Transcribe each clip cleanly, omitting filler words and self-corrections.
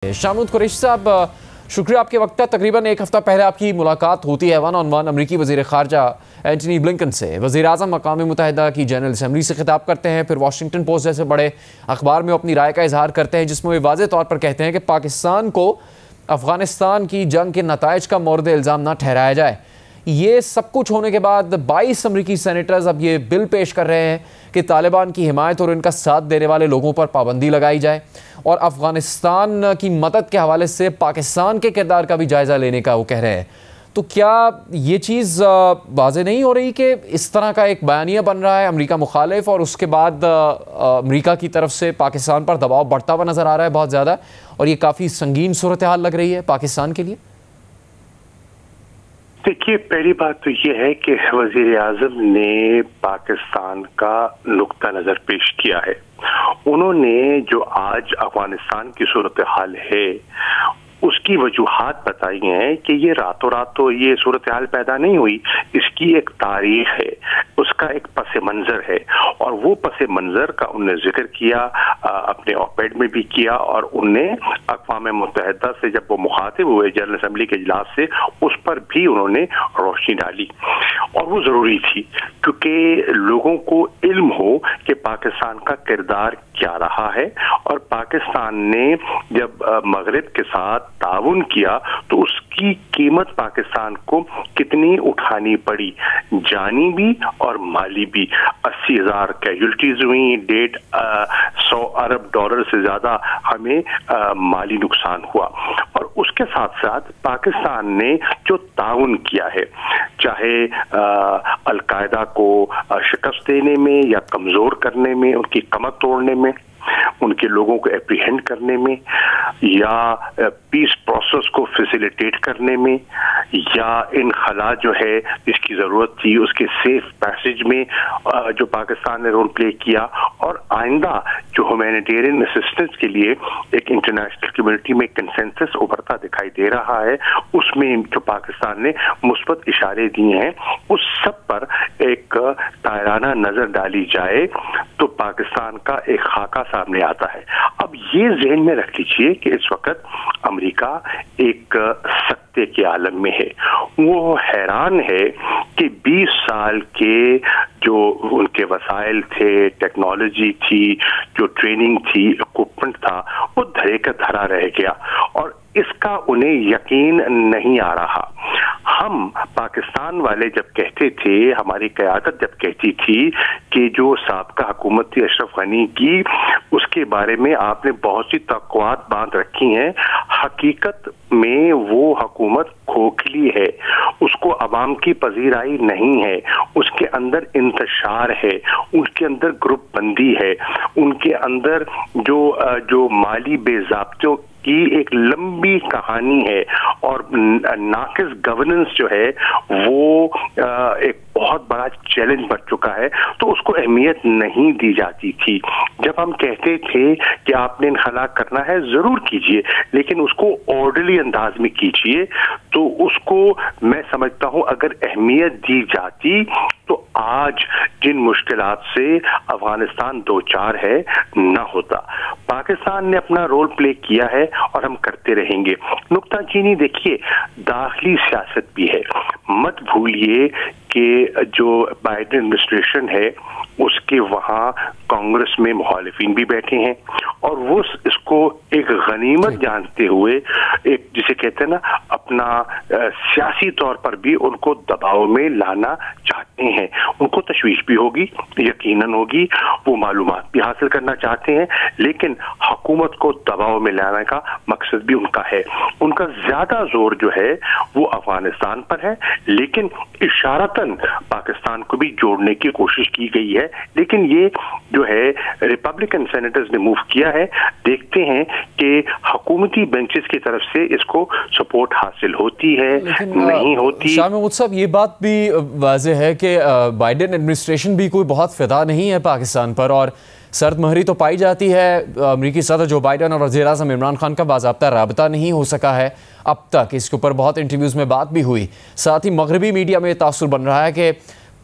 शाहमूद कुरैशी साहब, शुक्रिया आपके वक्त का। तकरीबन एक हफ्ता पहले आपकी मुलाकात होती है वन ऑन वन अमरीकी वज़ीर ख़ारजा एंटनी ब्लिंकन से। वज़ीर आज़म अक़वाम मुत्तहिदा की जनरल असम्बली से खिताब करते हैं, फिर वाशिंगटन पोस्ट जैसे बड़े अखबार में अपनी राय का इजहार करते हैं, जिसमें वे वाज़ेह तौर पर कहते हैं कि पाकिस्तान को अफ़गानिस्तान की जंग के नताइज का मोर्द इल्ज़ाम न ठहराया जाए। ये सब कुछ होने के बाद 22 अमरीकी सेनेटर्स अब ये बिल पेश कर रहे हैं कि तालिबान की हिमायत और इनका साथ देने वाले लोगों पर पाबंदी लगाई जाए, और अफ़गानिस्तान की मदद के हवाले से पाकिस्तान के किरदार का भी जायज़ा लेने का वो कह रहे हैं। तो क्या ये चीज़ वाज़ेह नहीं हो रही कि इस तरह का एक बयानिया बन रहा है अमरीका मुखालिफ, और उसके बाद अमरीका की तरफ से पाकिस्तान पर दबाव बढ़ता हुआ नज़र आ रहा है बहुत ज़्यादा, और ये काफ़ी संगीन सूरत हाल लग रही है पाकिस्तान के लिए? देखिए, पहली बात तो ये है कि वज़ीर आज़म ने पाकिस्तान का नुक्ता नज़र पेश किया है। उन्होंने जो आज अफगानिस्तान की सूरत हाल है उसकी वजूहात बताई हैं कि ये रातों रात तो ये सूरत हाल पैदा नहीं हुई, इसकी एक तारीख है, उसका एक पस मंज़र है, और वो पस मंज़र का उन्होंने जिक्र किया, अपने ऑपेड में भी किया, और उनने अक़वाम मुत्तहिदा से जब वो मुखातिब हुए जनरल असम्बली के इजलास से, उस पर भी उन्होंने रोशनी डाली, और वो ज़रूरी थी क्योंकि लोगों को इल्म हो कि पाकिस्तान का किरदार क्या रहा है, और पाकिस्तान ने जब मगरिब के साथ ताउन किया तो उसकी कीमत पाकिस्तान को कितनी उठानी पड़ी, जानी भी और माली भी। 80,000 कैजुअल्टीज हुई, 150 अरब डॉलर से ज्यादा हमें माली नुकसान हुआ, और उसके साथ साथ पाकिस्तान ने जो ताउन किया है, चाहे अलकायदा को शिकस्त देने में या कमजोर करने में, उनकी कमर तोड़ने में, उनके लोगों को एप्रीहेंड करने में, या पीस प्रोसेस को फैसिलिटेट करने में, या इनखला जो है जिसकी ज़रूरत थी उसके सेफ पैसेज में जो पाकिस्तान ने रोल प्ले किया, और आइंदा जो ह्यूमैनिटेरियन असिस्टेंस के लिए एक इंटरनेशनल कम्युनिटी में कंसेंसस उभरता दिखाई दे रहा है, उसमें जो पाकिस्तान ने मुस्बत इशारे दिए हैं, उस सब पर एक तायराना नज़र डाली जाए तो पाकिस्तान का एक खाका सामने आता है। अब ये ज़हन में रख लीजिए कि इस वक्त अमेरिका एक सत्ते के आलम में है। वो हैरान है कि 20 साल के जो उनके वसाइल थे, टेक्नोलॉजी थी, जो ट्रेनिंग थी, इक्विपमेंट था, वो धरे का धरा रह गया, और इसका उन्हें यकीन नहीं आ रहा। हम पाकिस्तान वाले जब कहते थे, हमारी क़यादत जब कहती थी कि जो साबका हुकूमत थी अशरफ गनी की, उसके बारे में आपने बहुत सी तक़वात बांध रखी हैं, हकीकत में वो हुकूमत खोखली है, उसको अवाम की पजीराई नहीं है, उसके अंदर इंतशार है, उसके अंदर ग्रुप बंदी है, उनके अंदर जो माली बेज़ाब्तों की एक लंबी कहानी है, और नाकिस गवर्नेंस जो है वो एक बहुत बड़ा चैलेंज बन चुका है, तो उसको अहमियत नहीं दी जाती थी। जब हम कहते थे कि आपने इनखला करना है, जरूर कीजिए, लेकिन उसको ऑर्डरली अंदाज में कीजिए, तो उसको मैं समझता हूं अगर अहमियत दी जाती तो आज जिन मुश्किलात से अफगानिस्तान दो चार है ना होता। पाकिस्तान ने अपना रोल प्ले किया है और हम करते रहेंगे। नुक्ता चीनी देखिए, दाखिली सियासत भी है, मत भूलिए कि जो बाइडेन एडमिनिस्ट्रेशन है उसके वहाँ कांग्रेस में मुखालिफिन भी बैठे हैं, और वो इसको एक गनीमत जानते हुए, एक जिसे कहते हैं ना, अपना सियासी तौर पर भी उनको दबाव में लाना चाहते हैं। उनको तशवीश भी होगी, यकीनन होगी, वो मालूमात भी हासिल करना चाहते हैं, लेकिन हुकूमत को दबाव में लाने का मकसद भी उनका है। उनका ज्यादा जोर जो है वो अफगानिस्तान पर है, लेकिन इशारतन पाकिस्तान को भी जोड़ने की कोशिश की गई है, लेकिन ये जो है रिपब्लिकन सेनेटर्स ने मूव किया है। देखते हैं कि हुकूमती बेंचेस की तरफ से इसको सपोर्ट हासिल होती है नहीं होती। शाहमूद साहब, ये बात भी वाज़ेह है कि बाइडेन एडमिनिस्ट्रेशन भी कोई बहुत फिदा नहीं है पाकिस्तान पर, और सर्द महरी तो पाई जाती है। अमरीकी सदर जो बाइडेन और वज़ीर आज़म इमरान खान का बाज़ाब्ता राबता नहीं हो सका है अब तक। इसके ऊपर बहुत इंटरव्यूज़ में बात भी हुई। साथ ही मगरबी मीडिया में तासुर बन रहा है कि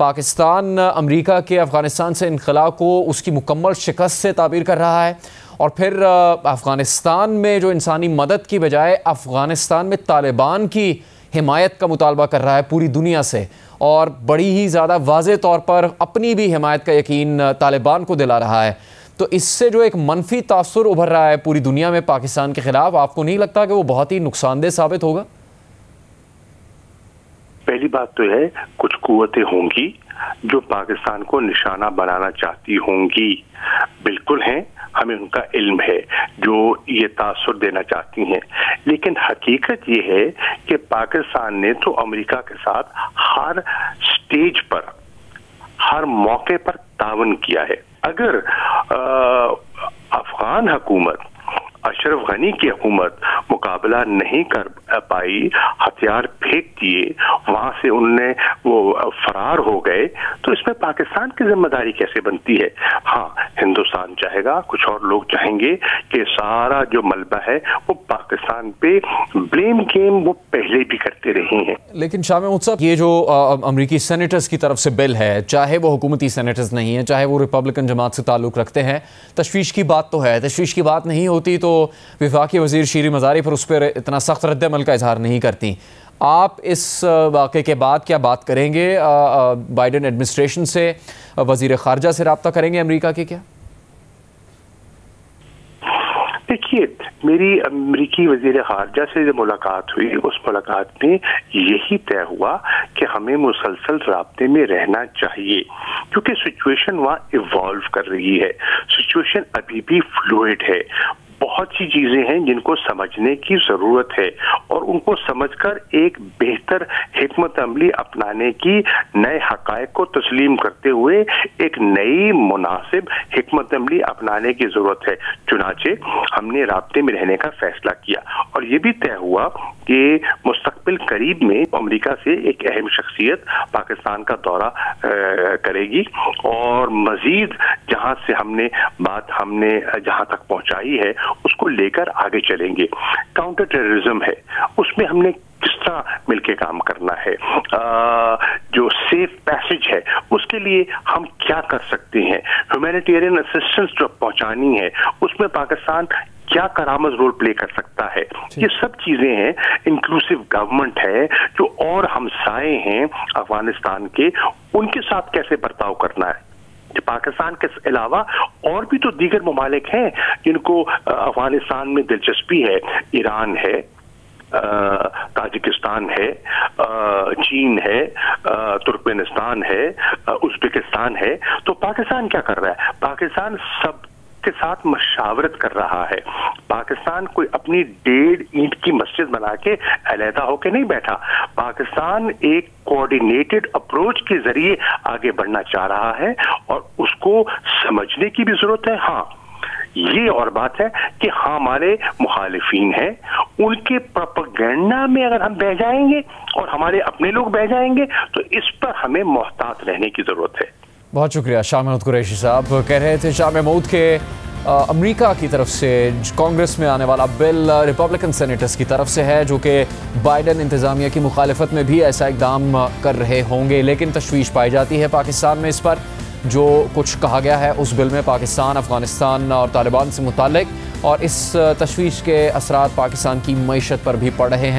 पाकिस्तान अमरीका के अफ़गानिस्तान से इनखला को उसकी मुकम्मल शिकस्त से ताबीर कर रहा है, اور پھر افغانستان میں جو انسانی مدد کی بجائے افغانستان میں طالبان کی حمایت کا مطالبہ کر رہا ہے پوری دنیا سے، اور بڑی ہی زیادہ واضح طور پر اپنی بھی حمایت کا یقین طالبان کو دلا رہا ہے، تو اس سے جو ایک منفی تاثر ابھر رہا ہے پوری دنیا میں پاکستان کے خلاف، آپ کو نہیں لگتا کہ وہ بہت ہی نقصان دہ ثابت ہوگا؟ پہلی بات تو ہے کچھ قوتیں ہوں گی جو پاکستان کو نشانہ بنانا چاہتی ہوں گی، بالکل ہیں، ہمیں ان کا علم ہے، جو یہ تاثر دینا چاہتی ہیں، لیکن حقیقت یہ ہے کہ پاکستان نے تو امریکہ کے ساتھ ہر سٹیج پر، ہر موقع پر تعاون کیا ہے۔ اگر افغان حکومت، اشرف غنی کی حکومت مقابلہ نہیں کر پائی، ہتھیار پھینک دیے، وہاں سے انہوں نے وہ فرار ہو گئے، تو اس میں پاکستان کی ذمہ داری کیسے بنتی ہے؟ ہاں، ہندوستان چاہے گا، کچھ اور لوگ چاہیں گے کہ سارا جو ملبہ ہے وہ پاکستان پہ بلیم گیم وہ پہلے بھی کرتے رہے ہیں۔ لیکن شاہ محمود صاحب، یہ جو امریکی سینیٹرز کی طرف سے بل ہے، چاہے وہ حکومتی سینیٹرز نہیں ہیں، چاہے وہ ریپبلکن جماعت سے تعلق رکھتے ہیں، تشویش کی بات تو ہے، تشویش کی بات نہیں ہوتی تو وفاقی وزیر شیریں مزاری پر اس پر اتنا سخت رد عمل کا اظہار نہیں کرتی۔ آپ اس واقعے کے بعد کیا بات کریں گے؟ بائیڈن ایڈمنسٹریشن سے، وزیر خارجہ سے رابطہ کریں گے امریکہ کے کیا؟ دیکھیے، میری امریکی وزیر خارجہ سے جو ملاقات ہوئی، اس ملاقات میں یہی طے ہوا کہ ہمیں مسلسل رابطے میں رہنا چاہیے، کیونکہ سچویشن وہاں ایوالو کر رہی ہے، سچویشن ابھی بھی فلوئڈ ہے، بہت سی چیزیں ہیں جن کو سمجھنے کی ضرورت ہے، اور ان کو سمجھ کر ایک بہتر حکمت عملی اپنانے کی، نئے حقائق کو تسلیم کرتے ہوئے ایک نئی مناسب حکمت عملی اپنانے کی ضرورت ہے۔ چنانچہ ہم نے رابطے میں رہنے کا فیصلہ کیا، اور یہ بھی طے ہوا کہ مستقبل قریب میں امریکہ سے ایک اہم شخصیت پاکستان کا دورہ کرے گی، اور مزید جہاں سے ہم نے جہاں تک پہنچائی ہے اس کو لے کر آگے چلیں گے۔ کاؤنٹر ٹیررزم ہے، اس میں ہم نے کس طرح مل کے کام کرنا ہے، جو سیف پیسج ہے اس کے لیے ہم کیا کر سکتے ہیں، ہیومینیٹیرین اسسٹنس جو پہنچانی ہے اس میں پاکستان کیا کارآمد رول پلے کر سکتا ہے، یہ سب چیزیں ہیں۔ انکلوسیو گورنمنٹ ہے، جو اور ہمسائے ہیں افغانستان کے، ان کے ساتھ کیسے برتاؤ کرنا ہے۔ پاکستان کے علاوہ اور بھی تو دیگر ممالک ہیں جن کو افغانستان میں دلچسپی ہے، ایران ہے، تاجکستان ہے، چین ہے، ترکمانستان ہے، ازبکستان ہے، تو پاکستان کیا کر رہا ہے؟ پاکستان سب کے ساتھ مشاورت کر رہا ہے۔ پاکستان کوئی اپنی 1.5 اینٹ کی مسجد بنا کے علیحدہ ہو کے نہیں بیٹھا، پاکستان ایک کوآرڈینیٹڈ اپروچ کے ذریعے آگے بڑھنا چاہ رہا ہے، اور اس کو سمجھنے کی بھی ضرورت ہے۔ ہاں، یہ اور بات ہے کہ ہمارے مخالفین ہیں، ان کے پروپیگنڈا میں اگر ہم بہ جائیں گے اور ہمارے اپنے لوگ بہ جائیں گے تو اس پر ہمیں محتاط رہنے کی ضرورت ہے۔ بہت شکریہ شاہ محمود قریشی صاحب۔ کہہ رہے تھے شاہ محمود کے امریکہ کی طرف سے کانگریس میں آنے والا بل ریپبلکن سینیٹرز کی طرف سے ہے، جو کہ بائیڈن انتظامیہ کی مخالفت میں بھی ایسا اقدام کر رہے ہوں گے، لیکن تشویش پائی جاتی ہے پاکستان میں اس پر۔ جو کچھ کہا گیا ہے اس بل میں پاکستان، افغانستان اور طالبان سے متعلق، اور اس تشویش کے اثرات پاکستان کی معیشت پر بھی پڑ رہے ہیں۔